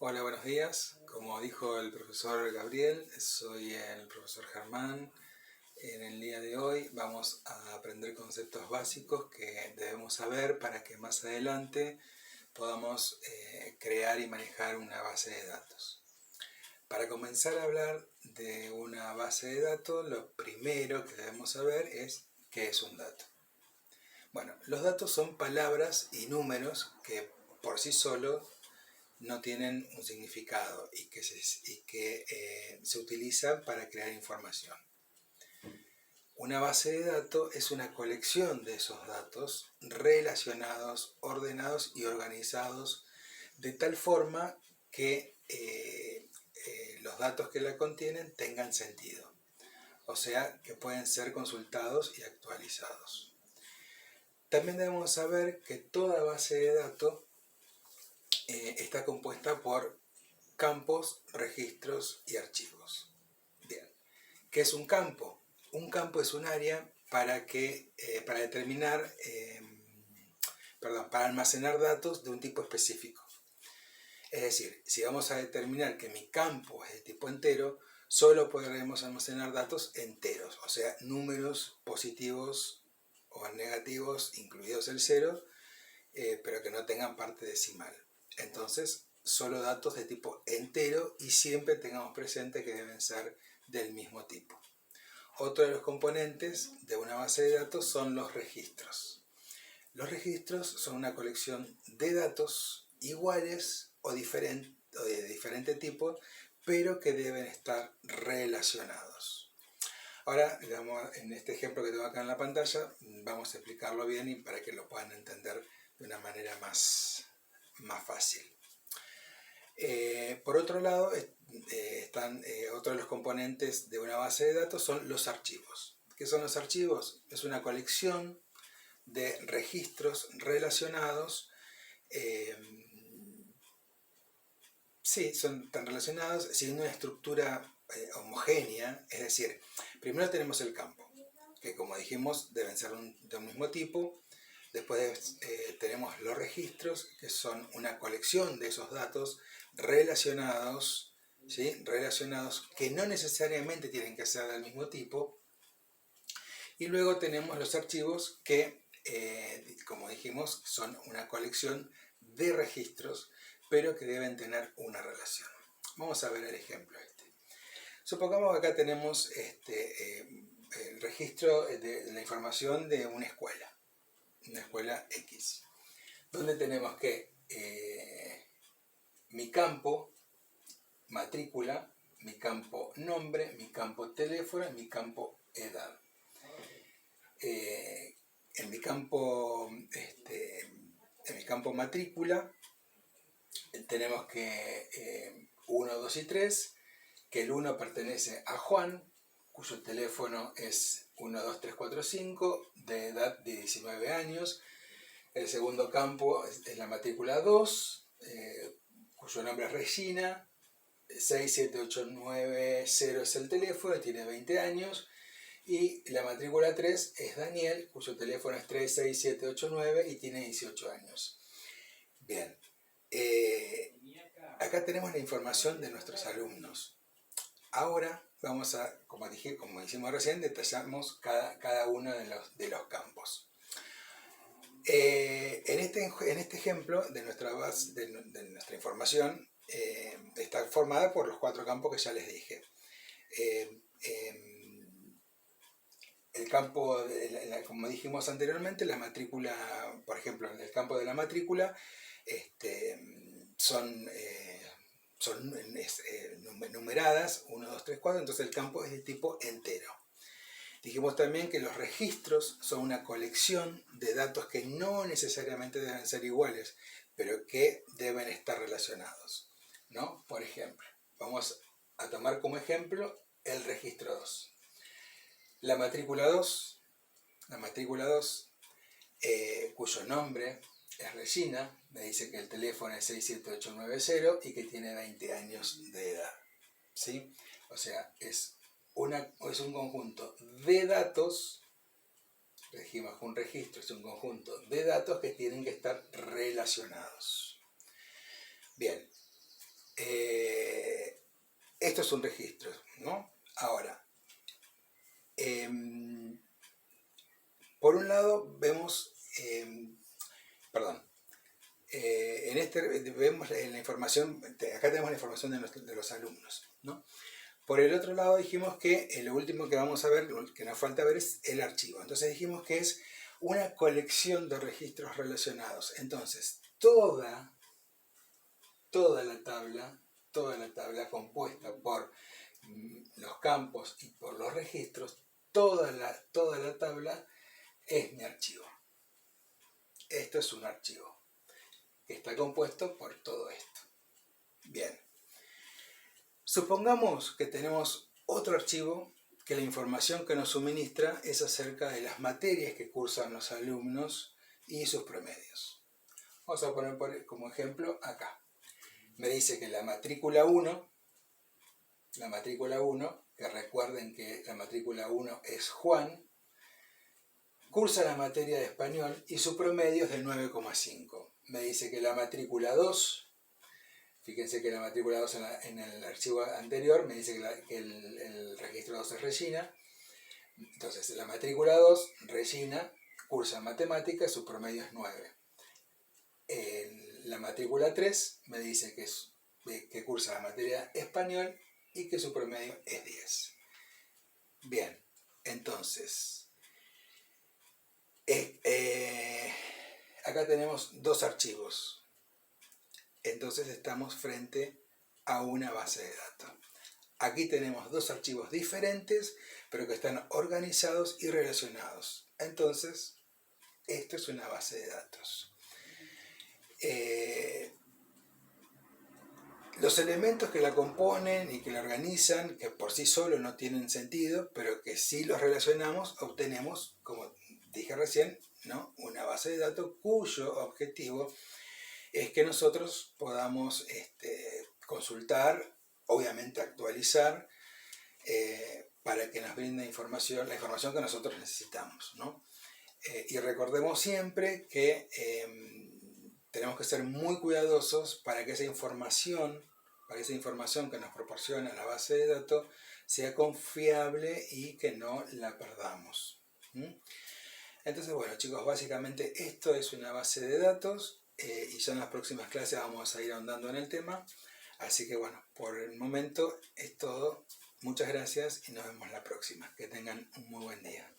Hola, buenos días. Como dijo el profesor Gabriel, soy el profesor Germán. En el día de hoy vamos a aprender conceptos básicos que debemos saber para que más adelante podamos crear y manejar una base de datos. Para comenzar a hablar de una base de datos, lo primero que debemos saber es qué es un dato. Bueno, los datos son palabras y números que por sí solos no tienen un significado y que se utilizan para crear información. Una base de datos es una colección de esos datos relacionados, ordenados y organizados de tal forma que los datos que la contienen tengan sentido, o sea, que pueden ser consultados y actualizados. También debemos saber que toda base de datos está compuesta por campos, registros y archivos. Bien, ¿qué es un campo? Un campo es un área para determinar, para almacenar datos de un tipo específico. Es decir, si vamos a determinar que mi campo es de tipo entero, solo podremos almacenar datos enteros, o sea, números positivos o negativos, incluidos el cero, pero que no tengan parte decimal. Entonces, solo datos de tipo entero y siempre tengamos presente que deben ser del mismo tipo. Otro de los componentes de una base de datos son los registros. Los registros son una colección de datos iguales o de diferente tipo, pero que deben estar relacionados. Ahora, en este ejemplo que tengo acá en la pantalla, vamos a explicarlo bien y para que lo puedan entender de una manera más fácil. Por otro lado, otro de los componentes de una base de datos son los archivos. ¿Qué son los archivos? Es una colección de registros relacionados. Sí, son tan relacionados siguiendo una estructura homogénea, es decir, primero tenemos el campo, que como dijimos deben ser de un mismo tipo. Después tenemos los registros, que son una colección de esos datos relacionados, ¿sí? Relacionados que no necesariamente tienen que ser del mismo tipo. Y luego tenemos los archivos que, como dijimos, son una colección de registros, pero que deben tener una relación. Vamos a ver el ejemplo este. Supongamos que acá tenemos el registro de la información de una escuela X, donde tenemos que mi campo matrícula, mi campo nombre, mi campo teléfono y mi campo edad. En mi campo matrícula tenemos que 1, 2 y 3, que el 1 pertenece a Juan, cuyo teléfono es 1, 2, 3, 4, 5, de edad de 19 años. El segundo campo es la matrícula 2, cuyo nombre es Regina, 67890 es el teléfono, tiene 20 años. Y la matrícula 3 es Daniel, cuyo teléfono es 36789 y tiene 18 años. Bien, acá tenemos la información de nuestros alumnos. Ahora vamos a, como hicimos recién, detallamos cada uno de los campos. En este ejemplo de nuestra base, de nuestra información, está formada por los 4 campos que ya les dije. El campo, como dijimos anteriormente, la matrícula, por ejemplo, en el campo de la matrícula, son numeradas, 1, 2, 3, 4, entonces el campo es de tipo entero. Dijimos también que los registros son una colección de datos que no necesariamente deben ser iguales, pero que deben estar relacionados, ¿no? Por ejemplo, vamos a tomar como ejemplo el registro 2. La matrícula 2, cuyo nombre es Regina, me dice que el teléfono es 67890 y que tiene 20 años de edad, ¿sí? O sea, es un conjunto de datos. Dijimos que un registro es un conjunto de datos que tienen que estar relacionados. Bien, esto es un registro, ¿no? Ahora, por un lado vemos, perdón, en este vemos la información, acá tenemos la información de los alumnos, ¿no? Por el otro lado dijimos que lo último que vamos a ver, que nos falta ver, es el archivo. Entonces dijimos que es una colección de registros relacionados. Entonces, toda la tabla compuesta por los campos y por los registros, toda la tabla es mi archivo. Esto es un archivo que está compuesto por todo esto. Bien. Supongamos que tenemos otro archivo que la información que nos suministra es acerca de las materias que cursan los alumnos y sus promedios. Vamos a poner como ejemplo acá. Me dice que la matrícula 1, que recuerden que la matrícula 1 es Juan, cursa la materia de español y su promedio es de 9,5. Me dice que la matrícula 2, fíjense que la matrícula 2 en el archivo anterior me dice que el registro 2 es Regina. Entonces, la matrícula 2, Regina, cursa matemáticas, su promedio es 9. La matrícula 3 me dice que cursa la materia español y que su promedio es 10. Bien, entonces, acá tenemos dos archivos. Entonces estamos frente a una base de datos. Aquí tenemos dos archivos diferentes, pero que están organizados y relacionados. Entonces, esto es una base de datos. Los elementos que la componen y que la organizan, que por sí solos no tienen sentido, pero que si los relacionamos, obtenemos, como dije recién, ¿no?, una base de datos cuyo objetivo es que nosotros podamos consultar, obviamente actualizar, para que nos brinde la información que nosotros necesitamos, ¿no? Y recordemos siempre que tenemos que ser muy cuidadosos para que esa información que nos proporciona la base de datos sea confiable y que no la perdamos. Entonces, bueno, chicos, básicamente esto es una base de datos y ya en las próximas clases vamos a ir ahondando en el tema. Así que bueno, por el momento es todo. Muchas gracias y nos vemos la próxima. Que tengan un muy buen día.